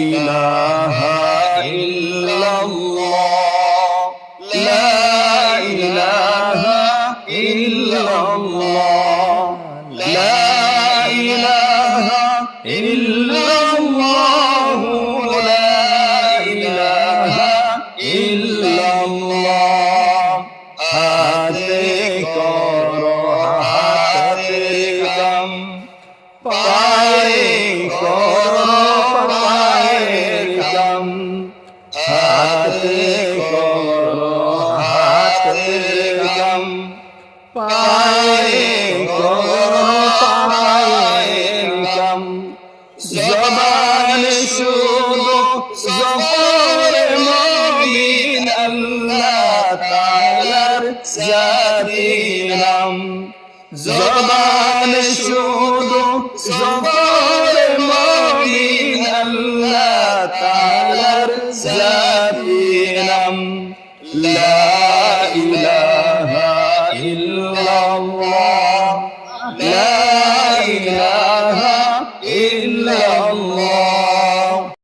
ইলাহা ইল্লাল্লাহ লা ইলাহা ইল্লাল্লাহ লা ইলাহা ইল্লাল্লাহ লা ইলাহা ইল্লাল্লাহ হাতে করো হাতের কাম পায়ে করো পায়ের কাম হাতে করো হাতের কাম পায়ে করো পায়ের কাম জবানে শুধু জফরে মুমিন আল্লাহ তাআলার জাতি নাম জবানে শুধু জফরে মুমিন আল্লাহ তাআলার জাতি নাম লা ইলাহা